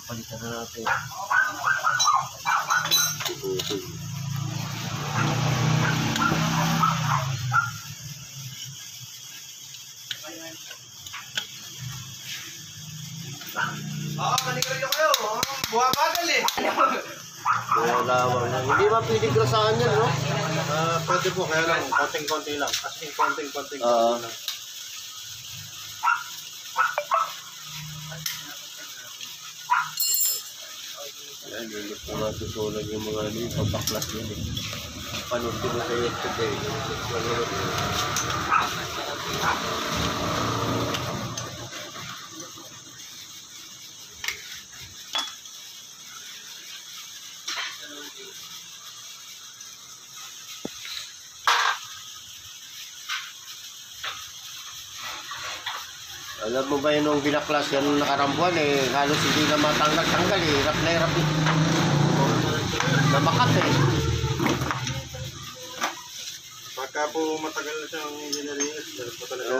Palitan na natin. Manigarilyo kayo. Buwabagal eh. Lawang lang. Hindi ba pwede grasahan yan, no? Pwede po, kaya lang, konting-konti lang. Kasi konting-konti lang. Yan, hindi po natutunan yung mga ano, yung pagpaklas yun eh. Panutin mo sa yesterday. Alam mo ba yun nung binaklas yan nung nakarambuan eh, halos hindi na matanggal eh, hirap na hirap eh. Namakat eh. Pagka po matagal na siyang engineering, dahil po talaga